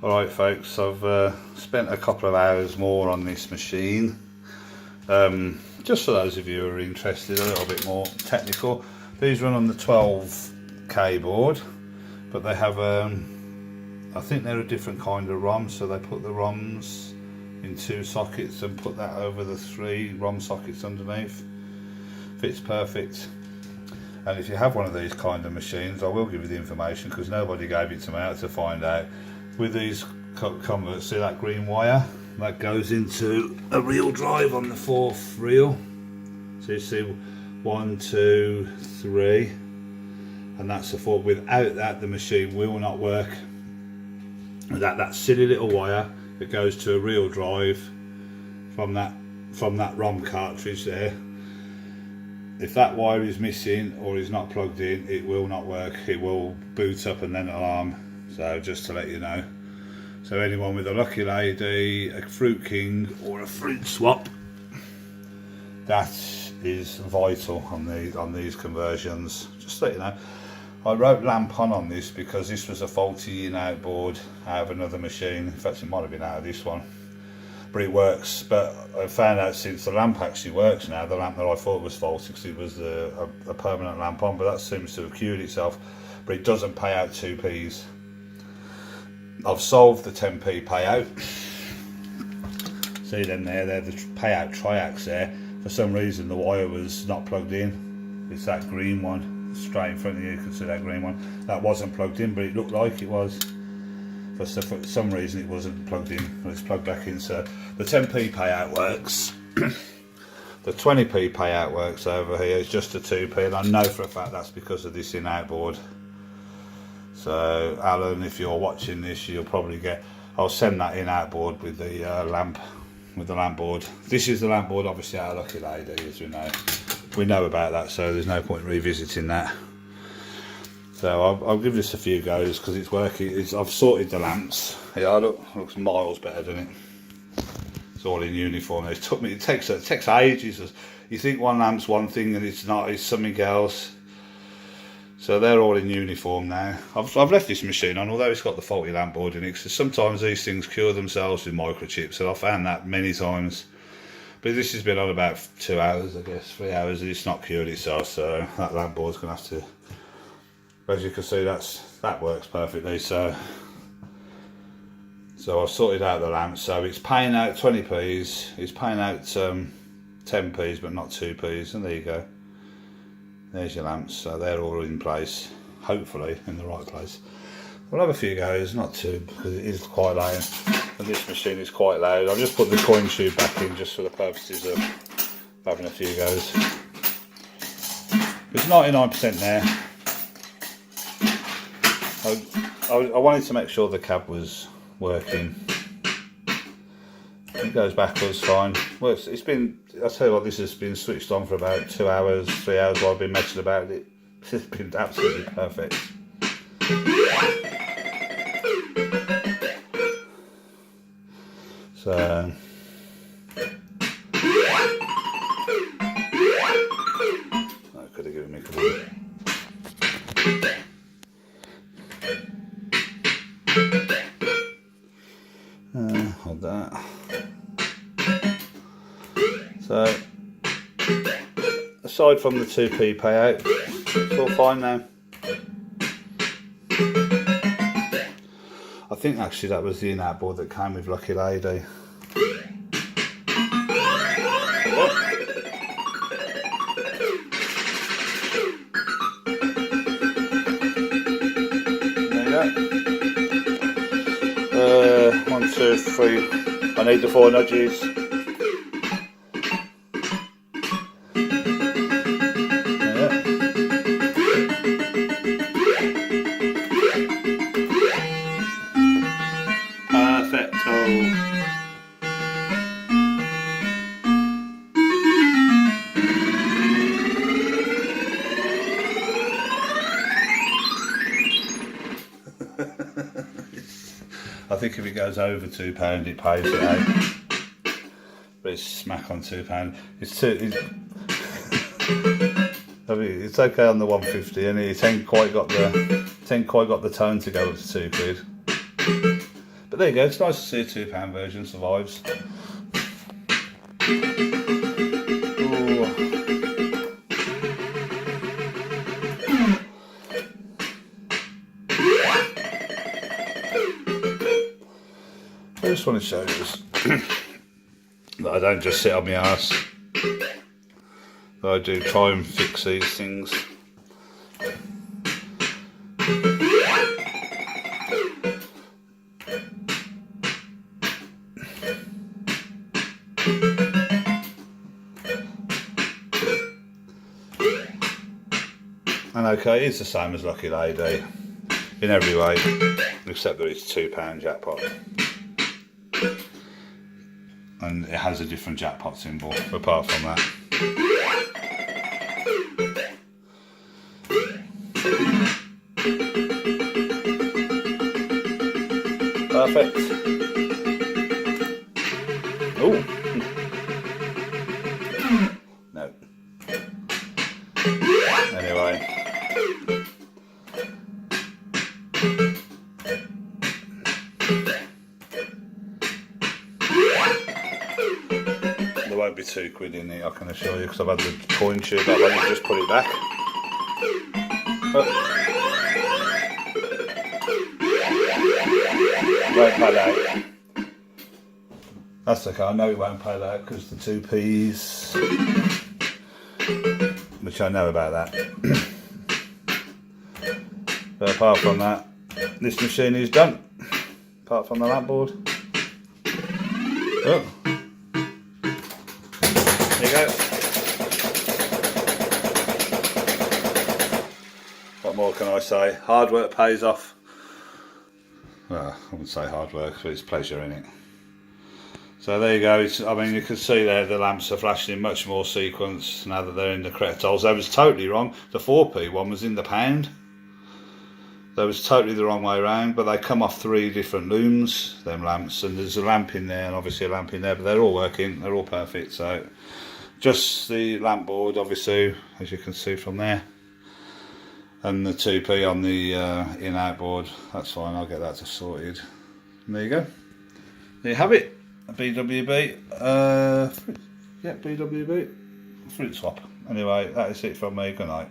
Alright folks, I've spent a couple of hours more on this machine. Just for those of you who are interested, a little bit more technical. These run on the 12K board, but they have, I think they're a different kind of ROM, so they put the ROMs in 2 sockets and put that over the 3 ROM sockets underneath. Fits perfect. And if you have one of these kind of machines, I will give you the information because nobody gave it to me out to find out. With these converts, see that green wire? That goes into a reel drive on the 4th reel. So you see 1, 2, 3, and that's the 4th. Without that, the machine will not work. That silly little wire that goes to a reel drive from that ROM cartridge there. If that wire is missing or is not plugged in, it will not work. It will boot up and then alarm. So just to let you know. So anyone with a Lucky Lady, a Fruit King or a Fruit Swop, that is vital on these conversions. Just to let you know. I wrote lamp on this because this was a faulty in-out board out of another machine. In fact, it might have been out of this one. But it works. But I found out since the lamp actually works now, the lamp that I thought was faulty because it was a permanent lamp on, but that seems to have cured itself. But it doesn't pay out 2p's. I've solved the 10p payout. See them there, they're the payout triacs there. For some reason the wire was not plugged in. It's that green one, straight in front of you, you can see that green one. That wasn't plugged in, but it looked like it was. For some reason it wasn't plugged in, but it's plugged back in. So the 10p payout works. The 20p payout works over here. It's just a 2p, and I know for a fact that's because of this in-out board. So Alan, if you're watching this, you'll probably get, I'll send that in-out board with the lamp board. This is the lamp board, obviously our Lucky Lady, as we know. We know about that, so there's no point revisiting that. So I'll give this a few goes because it's working. I've sorted the lamps. Yeah, looks miles better, doesn't it? It's all in uniform. It takes ages. You think one lamp's one thing and it's not. It's something else. So they're all in uniform now. I've left this machine on, although it's got the faulty lamp board in it, because sometimes these things cure themselves with microchips, and I've found that many times. But this has been on about 2 hours, I guess, 3 hours, and it's not cured itself, so that lamp board's going to have to... As you can see, that works perfectly. So I've sorted out the lamps. So it's paying out 20p's, it's paying out 10p's, but not 2p's, and there you go. There's your lamps, so they're all in place, hopefully in the right place. We'll have a few goes, not too, because it is quite loud, and this machine is quite loud. I've just put the coin tube back in just for the purposes of having a few goes. It's 99% there. I wanted to make sure the cab was working. It goes backwards fine. Well, it's been, I'll tell you what, this has been switched on for about 2 hours, 3 hours while I've been messing about it. It's been absolutely perfect. So I could have given me a clue. Hold that. So, aside from the 2p payout, it's all fine now. I think actually that was the in-out board that came with Lucky Lady. There you go. 1, 2, 3. I need the 4 nudges. I think if it goes over £2, it pays it out. But it's smack on £2. I mean, it's okay on the 150, and it ain't quite got the tone to go up to £2. But there you go, it's nice to see a £2 version survives. Ooh. I just want to show you this, that I don't just sit on my arse. I do try and fix these things. And okay, it's the same as Lucky Lady in every way, except that it's £2 jackpot. And it has a different jackpot symbol, apart from that. Perfect. Oh. No. Anyway. There won't be £2 in it, I can assure you, because I've had the coin tube. I've only just put it back. Oh. Won't pay that. That's okay, I know it won't pay that because the 2p's, which I know about that. But apart from that, this machine is done. Apart from the lamp board. Oh. There you go. What more can I say? Hard work pays off. Well, I wouldn't say hard work, but it's pleasure in it. So there you go. I mean, you can see there the lamps are flashing in much more sequence now that they're in the correct holes. I was totally wrong. The 4p one was in the pound. That was totally the wrong way around, but they come off 3 different looms, them lamps, and there's a lamp in there and obviously a lamp in there, but they're all working, they're all perfect. So just the lamp board, obviously, as you can see from there, and the 2p on the in-out board. That's fine, I'll get that sorted. And there you go. There you have it. A BWB, BWB Fruit Swop. Anyway, that is it from me. Good night.